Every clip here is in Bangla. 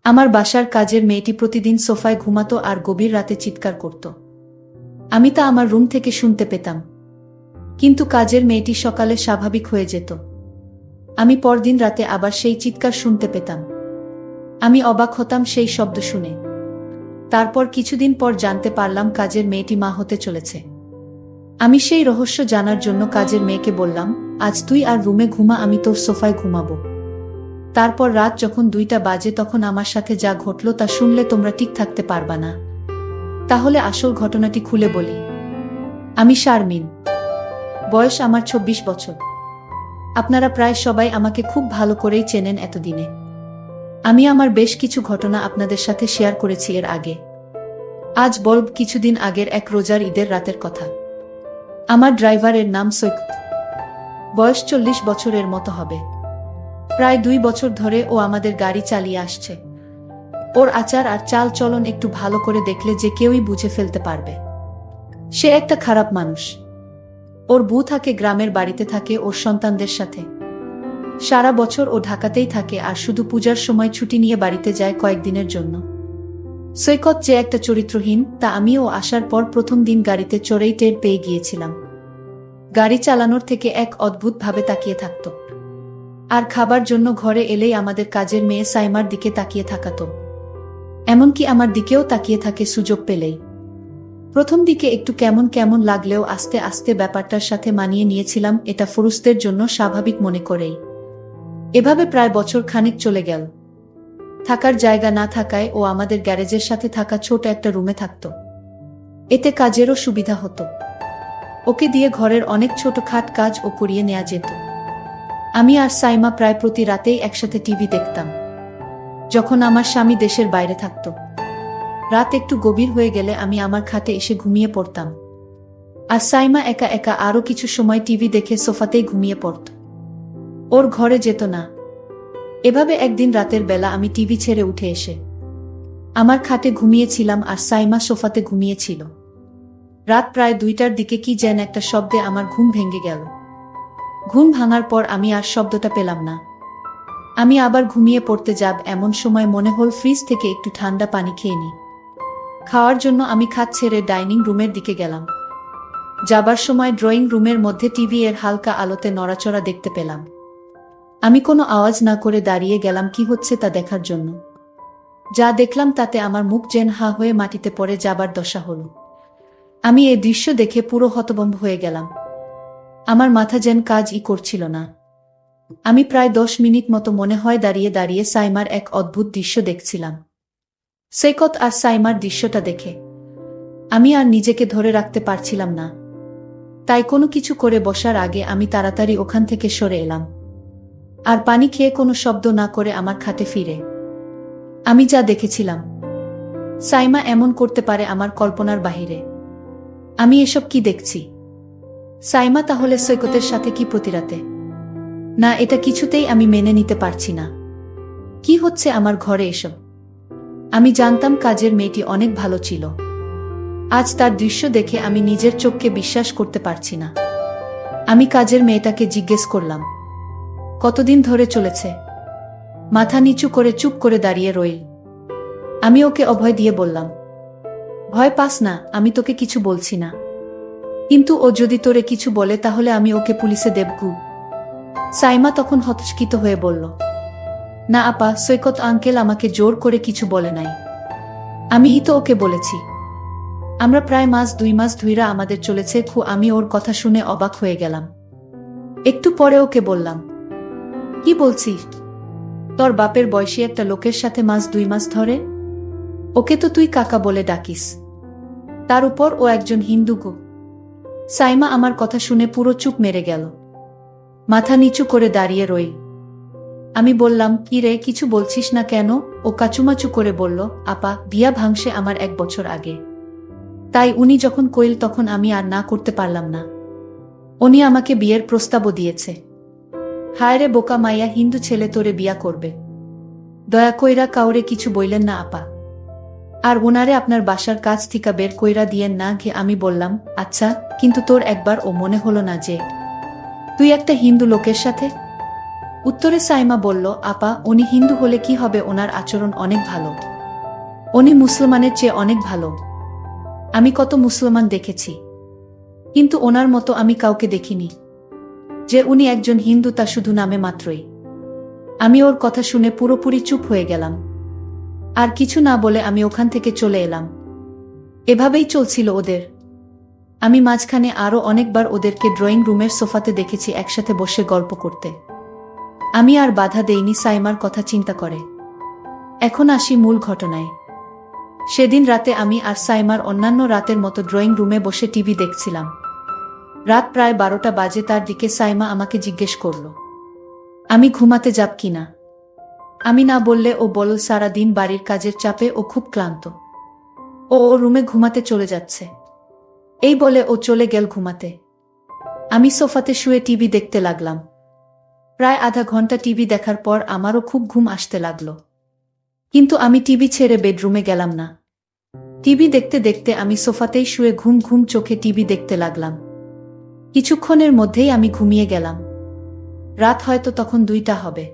আমার বাসার কাজের মেয়েটি প্রতিদিন সোফায় ঘুমাতো আর গভীর রাতে চিৎকার করত। আমি তা আমার রুম থেকে শুনতে পেতাম। কিন্তু কাজের মেয়েটি সকালে স্বাভাবিক হয়ে যেত। আমি পরদিন রাতে আবার সেই চিৎকার শুনতে পেতাম। আমি অবাক হতাম সেই শব্দ শুনে। তারপর কিছুদিন পর জানতে পারলাম কাজের মেয়েটি মা হতে চলেছে। আমি সেই রহস্য জানার জন্য কাজের মেয়েকে বললাম, আজ তুই আর রুমে ঘুমা, আমি তোর সোফায় ঘুমাবো। তারপর রাত যখন 2টা বাজে তখন আমার সাথে যা ঘটল তা শুনলে তোমরা ঠিক থাকতে পারবা না। তাহলে আসল ঘটনাটি খুলে বলি। আমি শারমিন। বয়স আমার 26 বছর। আপনারা প্রায় সবাই আমাকে খুব ভালো করেই চেনেন এতদিনে। আমি আমার বেশ কিছু ঘটনা আপনাদের সাথে শেয়ার করেছি এর আগে। আজ বলব কিছুদিন আগের এক রোজার ঈদের রাতের কথা। আমার ড্রাইভারের নাম সৈকত। বয়স 40 বছরের মতো হবে। প্রায় 2 বছর ধরে ও আমাদের গাড়ি চালিয়ে আসছে। ওর আচার আর চাল চলন একটু ভালো করে দেখলে যে কেউই বুঝে ফেলতে পারবে সে একটা খারাপ মানুষ। ওর বউ থাকে গ্রামের বাড়িতে, থাকে ওর সন্তানদের সাথে। সারা বছর ও ঢাকাতেই থাকে আর শুধু পূজার সময় ছুটি নিয়ে বাড়িতে যায় কয়েকদিনের জন্য। সৈকত যে একটা চরিত্রহীন তা আমিও আসার পর প্রথম দিন গাড়িতে চড়েই টের পেয়ে গিয়েছিলাম। গাড়ি চালানোর থেকে এক অদ্ভুত ভাবে তাকিয়ে থাকত। আর খাবার জন্য ঘরে এলেই আমাদের কাজের মেয়ে সাইমার দিকে তাকিয়ে থাকাতো। এমনকি আমার দিকেও তাকিয়ে থাকে সুযোগ পেলেই। প্রথম দিকে একটু কেমন কেমন লাগলেও আস্তে আস্তে ব্যাপারটার সাথে মানিয়ে নিয়েছিলাম, এটা পুরুষদের জন্য স্বাভাবিক মনে করেই। এভাবে প্রায় বছর খানিক চলে গেল। থাকার জায়গা না থাকায় ও আমাদের গ্যারেজের সাথে থাকা ছোট একটা রুমে থাকত। এতে কাজেরও সুবিধা হতো। ওকে দিয়ে ঘরের অনেক ছোটখাট কাজ ও করিয়ে নেওয়া যেত। আমি আর সাইমা প্রায় প্রতি রাতেই একসাথে টিভি দেখতাম। যখন আমার স্বামী দেশের বাইরে থাকত, রাত একটু গভীর হয়ে গেলে আমি আমার খাটে এসে ঘুমিয়ে পড়তাম। আর সাইমা একা একা আরও কিছু সময় টিভি দেখে সোফাতেই ঘুমিয়ে পড়ত। ওর ঘরে যেত না। এভাবে একদিন রাতের বেলা আমি টিভি ছেড়ে উঠে এসে আমার খাটে ঘুমিয়েছিলাম আর সাইমা সোফাতে ঘুমিয়েছিল। রাত প্রায় 2টার দিকে কি যেন একটা শব্দে আমার ঘুম ভেঙে গেল। ঘুম ভাঙার পর আমি আর শব্দটা পেলাম না। আমি আবার ঘুমিয়ে পড়তে যাব এমন সময় মনে হল ফ্রিজ থেকে একটু ঠান্ডা পানি খেয়ে নিই। খাওয়ার জন্য আমি খাট ছেড়ে ডাইনিং রুমের দিকে গেলাম। যাবার সময় ড্রয়িং রুমের মধ্যে টিভি এর হালকা আলোতে নড়াচড়া দেখতে পেলাম। আমি কোনো আওয়াজ না করে দাঁড়িয়ে গেলাম কি হচ্ছে তা দেখার জন্য। যা দেখলাম তাতে আমার মুখ যেন হা হয়ে মাটিতে পড়ে যাবার দশা হলো। আমি এই দৃশ্য দেখে পুরো হতভম্ব হয়ে গেলাম। আমার মাথা যেন কাজই করছিল না। আমি প্রায় 10 মিনিট মতো মনে হয় দাঁড়িয়ে দাঁড়িয়ে সাইমার এক অদ্ভুত দৃশ্য দেখছিলাম। সৈকত আর সাইমার দৃশ্যটা দেখে আমি আর নিজেকে ধরে রাখতে পারছিলাম না। তাই কোনো কিছু করে বসার আগে আমি তাড়াতাড়ি ওখান থেকে সরে এলাম। আর পানি খেয়ে কোনো শব্দ না করে আমার খাটে ফিরে আমি যা দেখেছিলাম, সাইমা এমন করতে পারে আমার কল্পনার বাহিরে। আমি এসব কি দেখছি? সাইমা তাহলে সৈকতের সাথে কি প্রতিরাতে? না, এটা কিছুতেই আমি মেনে নিতে পারছি না। কি হচ্ছে আমার ঘরে এসব? আমি জানতাম কাজের মেয়েটি অনেক ভালো ছিল। আজ তার দৃশ্য দেখে আমি নিজের চোখকে বিশ্বাস করতে পারছি না। আমি কাজের মেয়েটাকে জিজ্ঞেস করলাম, কতদিন ধরে চলেছে? মাথা নিচু করে চুপ করে দাঁড়িয়ে রইল। আমি ওকে অভয় দিয়ে বললাম, ভয় পাস না, আমি তোকে কিছু বলছি না। কিন্তু ও যদি তোরে কিছু বলে তাহলে আমি ওকে পুলিশে দেবগু। সাইমা তখন হতচকিত হয়ে বলল, না আপা, সৈকত আঙ্কেল আমাকে জোর করে কিছু বলে নাই। আমিই তো ওকে বলেছি। আমরা প্রায় 2 মাস ধইরা আমাদের চলেছে আমি ওর কথা শুনে অবাক হয়ে গেলাম। একটু পরে ওকে বললাম, কি বলছিস? তোর বাপের বয়সী একটা লোকের সাথে 2 মাস ধরে? ওকে তো তুই কাকা বলে ডাকিস। তার উপর ও একজন হিন্দু গো। সাইমা আমার কথা শুনে পুরো চুপ মেরে গেল। মাথা নিচু করে দাঁড়িয়ে রইল। আমি বললাম, কি রে, কিছু বলছিস না কেন? ও কাচুমাচু করে বলল, আপা, বিয়া ভাঙছে আমার 1 বছর আগে। তাই উনি যখন কইল তখন আমি আর না করতে পারলাম না। উনি আমাকে বিয়ের প্রস্তাবও দিয়েছে। হায় রে বোকা মাইয়া, হিন্দু ছেলে তোরে বিয়া করবে? দয়া কইরা কাউরে কিছু বইলেন না আপা। আর ওনারে আপনার বাসার কাজ থিকা বের কইরা দিয়েন না। আমি বললাম, আচ্ছা, কিন্তু তোর একবার ও মনে হলো না যে তুই একটা হিন্দু লোকের সাথে? উত্তরে সাইমা বলল, আপা, উনি হিন্দু হলে কি হবে, ওনার আচরণ অনেক ভালো। উনি মুসলমানের চেয়ে অনেক ভালো। আমি কত মুসলমান দেখেছি, কিন্তু ওনার মতো আমি কাউকে দেখিনি। যে উনি একজন হিন্দু তা শুধু নামে মাত্রই। আমি ওর কথা শুনে পুরোপুরি চুপ হয়ে গেলাম। আর কিছু না বলে আমি ওখান থেকে চলে এলাম। এভাবেই চলছিল ওদের। আমি মাঝখানে আরও অনেকবার ওদেরকে ড্রয়িং রুমের সোফাতে দেখেছি একসাথে বসে গল্প করতে। আমি আর বাধা দেইনি সাইমার কথা চিন্তা করে। এখন আসি মূল ঘটনায়। সেদিন রাতে আমি আর সাইমার অন্যান্য রাতের মতো ড্রয়িং রুমে বসে টিভি দেখছিলাম। রাত প্রায় 12টা বাজে। তার দিকে সাইমা আমাকে জিজ্ঞেস করল, আমি ঘুমাতে যাব কিনা। আমি না বললে ও বলল, সারা দিন বাড়ির কাজের চাপে ও খুব ক্লান্ত। ও রুমে ঘুমাতে চলে যাচ্ছে। এই বলে ও চলে গেল ঘুমাতে। আমি সোফাতে শুয়ে টিভি দেখতে লাগলাম। প্রায় আধা ঘন্টা টিভি দেখার পর আমারও খুব ঘুম আসতে লাগলো। কিন্তু আমি টিভি ছেড়ে বেডরুমে গেলাম না। টিভি দেখতে দেখতে আমি সোফাতেই শুয়ে ঘুম ঘুম চোখে টিভি দেখতে লাগলাম। কিছুক্ষণের মধ্যেই আমি ঘুমিয়ে গেলাম। রাত হয়তো তখন 2টা হবে।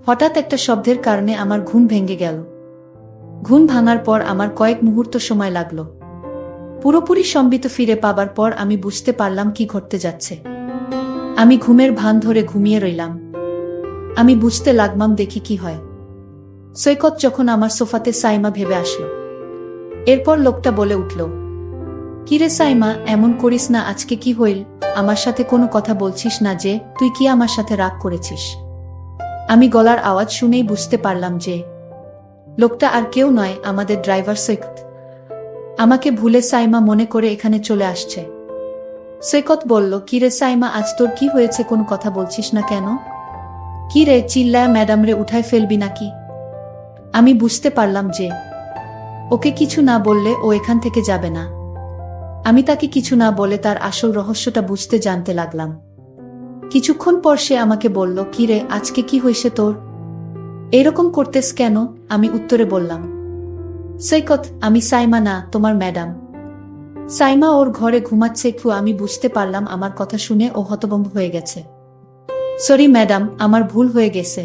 হঠাৎ একটা শব্দের কারণে আমার ঘুম ভেঙে গেল। ঘুম ভাঙার পর আমার কয়েক মুহূর্ত সময় লাগলো। পুরোপুরি সম্বিত ফিরে পাবার পর আমি বুঝতে পারলাম কি ঘটতে যাচ্ছে। আমি ঘুমের ভান ধরে ঘুমিয়ে রইলাম। আমি বুঝতে লাগলাম দেখি কি হয়। সৈকত যখন আমার সোফাতে সাইমা ভেবে আসলো। এরপর লোকটা বলে উঠল, কিরে সাইমা, এমন করিস না, আজকে কি হইল? আমার সাথে কোনো কথা বলছিস না যে? তুই কি আমার সাথে রাগ করেছিস? আমি গলার আওয়াজ শুনেই বুঝতে পারলাম যে লোকটা আর কেউ নয়, আমাদের ড্রাইভার সৈকত। আমাকে ভুলে সাইমা মনে করে এখানে চলে আসছে। সৈকত বলল, কিরে সাইমা, আজ তোর কি হয়েছে, কোনো কথা বলছিস না কেন? কি রে, চিল্লায় ম্যাডামরে উঠায় ফেলবি নাকি? আমি বুঝতে পারলাম যে ওকে কিছু না বললে ও এখান থেকে যাবে না। আমি তাকে কিছু না বলে তার আসল রহস্যটা বুঝতে জানতে লাগলাম। কিছুক্ষণ পর সে আমাকে বলল, কিরে, আজকে কি হয়েছে তোর? এরকম করতেস কেন? আমি উত্তরে বললাম, সৈকত, আমি সাইমা না, তোমার ম্যাডাম। সাইমা ওর ঘরে ঘুমাচ্ছে। আমি বুঝতে পারলাম আমার কথা শুনে ও হতভম্ব হয়ে গেছে। সরি ম্যাডাম, আমার ভুল হয়ে গেছে।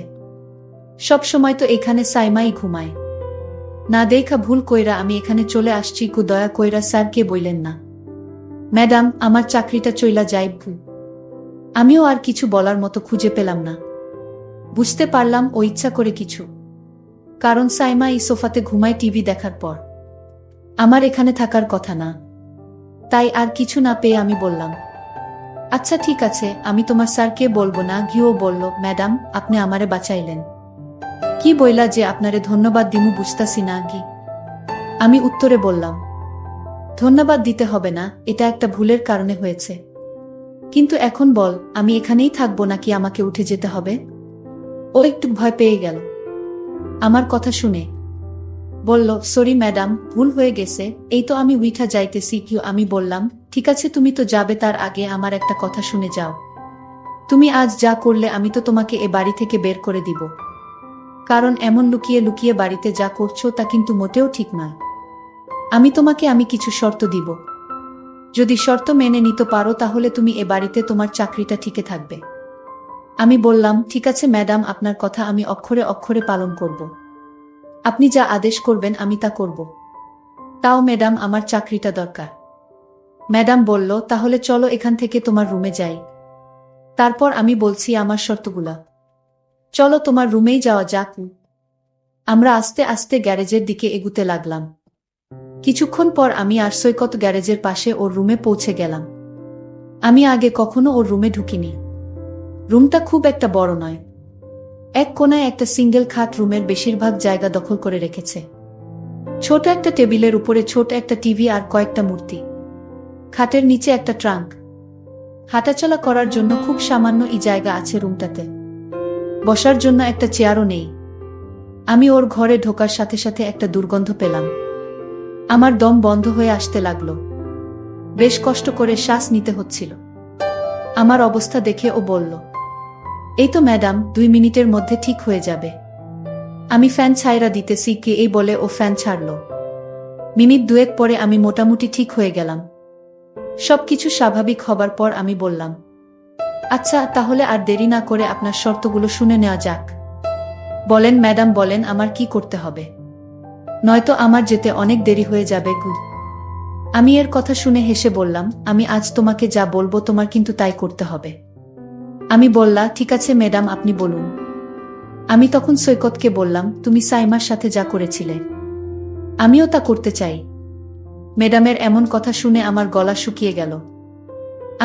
সব সময় তো এখানে সাইমাই ঘুমায়। না দেখা ভুল কইরা আমি এখানে চলে আসছি। দয়া কইরা স্যারকে বইলেন না। ম্যাডাম, আমার চাকরিটা চইলা যাইব। আমিও আর কিছু বলার মতো খুঁজে পেলাম না। বুঝতে পারলাম ও ইচ্ছা করে কিছু। কারণ সাইমা এই সোফাতে ঘুমায় টিভি দেখার পর। আমার এখানে থাকার কথা না। তাই আর কিছু না পেয়ে আমি বললাম, আচ্ছা ঠিক আছে, আমি তোমার স্যারকে বলবো না। গিয়েও বলল, ম্যাডাম, আপনি আমারে বাঁচাইলেন। কি বইলা যে আপনারে ধন্যবাদ দিমু বুঝতাছি না কি। আমি উত্তরে বললাম, ধন্যবাদ দিতে হবে না, এটা একটা ভুলের কারণে হয়েছে। কিন্তু এখন বল, আমি এখানেই থাকবো নাকি আমাকে উঠে যেতে হবে? ও একটু ভয় পেয়ে গেল আমার কথা শুনে। বলল, সরি ম্যাডাম, ভুল হয়ে গেছে, এই তো আমি উইঠা যাইতেছি। আমি বললাম, ঠিক আছে, তুমি তো যাবে, তার আগে আমার একটা কথা শুনে যাও। তুমি আজ যা করলে আমি তো তোমাকে এ বাড়ি থেকে বের করে দিব। কারণ এমন লুকিয়ে লুকিয়ে বাড়িতে যা করছো তা কিন্তু মোটেও ঠিক নয়। আমি কিছু শর্ত দিব। যদি শর্ত মেনে নিতে পারো তাহলে তুমি এ বাড়িতে তোমার চাকরিটা ঠিকই থাকবে। আমি বললাম, ঠিক আছে ম্যাডাম, আপনার কথা আমি অক্ষরে অক্ষরে পালন করব। আপনি যা আদেশ করবেন আমি তা করব। তাও ম্যাডাম, আমার চাকরিটা দরকার। ম্যাডাম বলল, তাহলে চলো এখান থেকে তোমার রুমে যাই। তারপর আমি বলছি আমার শর্তগুলা। চলো তোমার রুমেই যাওয়া যাক। আমরা আস্তে আস্তে গ্যারেজের দিকে এগুতে লাগলাম। কিছুক্ষণ পর আমি আর সৈকত গ্যারেজের পাশে ওর রুমে পৌঁছে গেলাম। আমি আগে কখনো ওর রুমে ঢুকিনি। রুমটা খুব একটা বড় নয়। এক কোণায় একটা সিঙ্গেল খাট রুমের বেশিরভাগ জায়গা দখল করে রেখেছে। ছোট একটা টেবিলের উপরে ছোট একটা টিভি আর কয়েকটা মূর্তি। খাটের নিচে একটা ট্রাঙ্ক। হাঁটাচলা করার জন্য খুব সামান্য জায়গা আছে রুমটাতে। বসার জন্য একটা চেয়ারও নেই। আমি ওর ঘরে ঢোকার সাথে সাথে একটা দুর্গন্ধ পেলাম। আমার দম বন্ধ হয়ে আসতে লাগলো। বেশ কষ্ট করে শ্বাস নিতে হচ্ছিল। আমার অবস্থা দেখে ও বলল, এই তো ম্যাডাম, 2 মিনিটের মধ্যে ঠিক হয়ে যাবে। আমি ফ্যান ছাইরা দিতেছি। এই বলে ও ফ্যান ছাড়ল। মিনিট 2 পরে আমি মোটামুটি ঠিক হয়ে গেলাম। সবকিছু স্বাভাবিক হবার পর আমি বললাম, আচ্ছা, তাহলে আর দেরি না করে আপনার শর্তগুলো শুনে নেওয়া যাক। বলেন ম্যাডাম, বলেন আমার কি করতে হবে, নয়তো আমার যেতে অনেক দেরি হয়ে যাবে। আমি এর কথা শুনে হেসে বললাম, আমি আজ তোমাকে যা বলবো তোমার কিন্তু তাই করতে হবে। আমি বললা, ঠিক আছে ম্যাডাম, আপনি বলুন। আমি তখন সৈকতকে বললাম, তুমি সাইমার সাথে যা করেছিলে আমিও তা করতে চাই। ম্যাডামের এমন কথা শুনে আমার গলা শুকিয়ে গেল।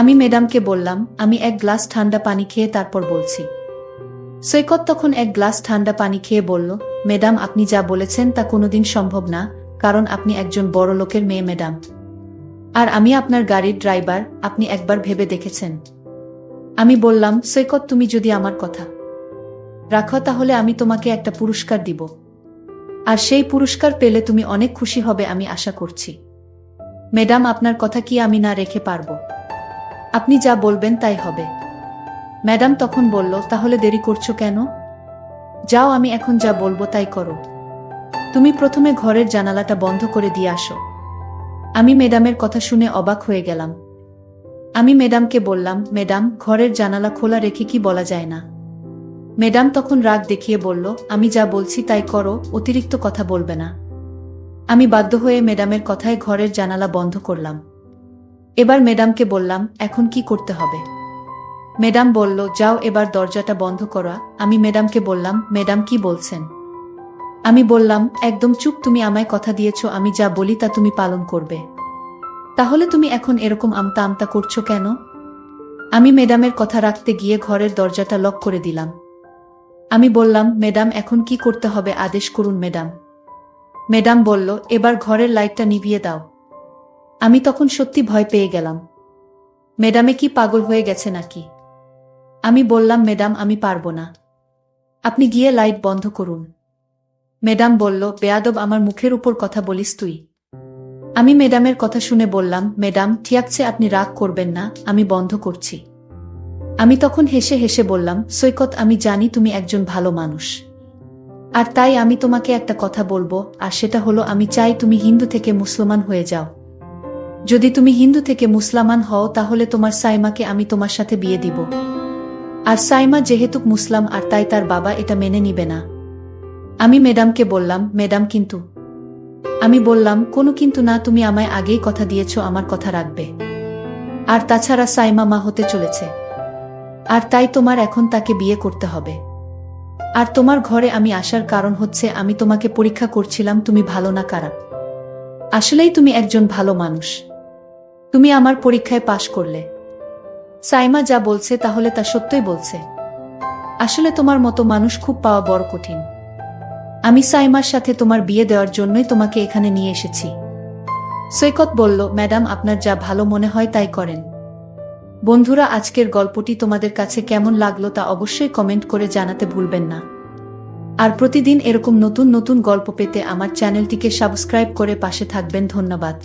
আমি ম্যাডামকে বললাম, আমি এক গ্লাস ঠান্ডা পানি খেয়ে তারপর বলছি। সৈকত তখন এক গ্লাস ঠান্ডা পানি খেয়ে বলল, ম্যাডাম আপনি যা বলেছেন তা কোনোদিন সম্ভব না, কারণ আপনি একজন বড় লোকের মেয়ে ম্যাডাম। আর আমি আপনার গাড়ির ড্রাইভার, আপনি একবার ভেবে দেখেছেন? আমি বললাম, সৈকত তুমি যদি আমার কথা রাখো তাহলে আমি তোমাকে একটা পুরস্কার দিব, আর সেই পুরস্কার পেলে তুমি অনেক খুশি হবে আমি আশা করছি। ম্যাডাম আপনার কথা কি আমি না রেখে পারবো? আপনি যা বলবেন তাই হবে। ম্যাডাম তখন বলল, তাহলে দেরি করছো কেন? যাও, আমি এখন যা বলবো তাই করো। তুমি প্রথমে ঘরের জানালাটা বন্ধ করে দিয়ে আসো। আমি ম্যাডামের কথা শুনে অবাক হয়ে গেলাম। আমি ম্যাডামকে বললাম, ম্যাডাম ঘরের জানালা খোলা রেখে কি বলা যায় না? ম্যাডাম তখন রাগ দেখিয়ে বলল, আমি যা বলছি তাই করো, অতিরিক্ত কথা বলবে না। আমি বাধ্য হয়ে ম্যাডামের কথায় ঘরের জানালা বন্ধ করলাম। এবার ম্যাডামকে বললাম, এখন কি করতে হবে? ম্যাডাম বলল, যাও এবার দরজাটা বন্ধ করা। আমি ম্যাডামকে বললাম, ম্যাডাম কি বলছেন? আমি বললাম, একদম চুপ, তুমি আমায় কথা দিয়েছো আমি যা বলি তা তুমি পালন করবে। তাহলে তুমি এখন এরকম আমতা আমতা করছো কেন? আমি ম্যাডামের কথা রাখতে গিয়ে ঘরের দরজাটা লক করে দিলাম। আমি বললাম, ম্যাডাম এখন কি করতে হবে আদেশ করুন ম্যাডাম। ম্যাডাম বলল, এবার ঘরের লাইটটা নিভিয়ে দাও। আমি তখন সত্যি ভয় পেয়ে গেলাম। ম্যাডামে কি পাগল হয়ে গেছে নাকি? আমি বললাম, ম্যাডাম আমি পারবো না, আপনি গিয়ে লাইট বন্ধ করুন। ম্যাডাম বলল, বেয়াদব, আমার মুখের উপর কথা বলিস তুই? আমি ম্যাডামের কথা শুনে বললাম, ম্যাডাম ঠিক আছে, আপনি রাগ করবেন না, আমি বন্ধ করছি। আমি তখন হেসে হেসে বললাম, সৈকত আমি জানি তুমি একজন ভালো মানুষ, আর তাই আমি তোমাকে একটা কথা বলবো, আর সেটা হলো আমি চাই তুমি হিন্দু থেকে মুসলমান হয়ে যাও। যদি তুমি হিন্দু থেকে মুসলমান হও তাহলে তোমার সাইমাকে আমি তোমার সাথে বিয়ে দিব। আর সাইমা যেহেতু মুসলাম আর তাই তার বাবা এটা মেনে নিবে না। আমি ম্যাডামকে বললাম, ম্যাডাম কিন্তু। আমি বললাম, কোনো কিন্তু না, তুমি আমায় আগেই কথা দিয়েছো আমার কথা রাখবে। আর তাছাড়া সাইমা মা হতে চলেছে, আর তাই তোমার এখন তাকে বিয়ে করতে হবে। আর তোমার ঘরে আমি আসার কারণ হচ্ছে আমি তোমাকে পরীক্ষা করছিলাম তুমি ভালো না খারাপ। আসলেই তুমি একজন ভালো মানুষ, তুমি আমার পরীক্ষায় পাশ করলে। সাইমা যা বলছে তাহলে তা সত্যই বলছে। আসলে তোমার মতো মানুষ খুব পাওয়া বড় কঠিন। আমি সাইমার সাথে তোমার বিয়ে দেওয়ার জন্যই তোমাকে এখানে নিয়ে এসেছি। সৈকত বলল, ম্যাডাম আপনার যা ভালো মনে হয় তাই করেন। বন্ধুরা, আজকের গল্পটি তোমাদের কাছে কেমন লাগলো তা অবশ্যই কমেন্ট করে জানাতে ভুলবেন না। আর প্রতিদিন এরকম নতুন নতুন গল্প পেতে আমার চ্যানেলটিকে সাবস্ক্রাইব করে পাশে থাকবেন। ধন্যবাদ।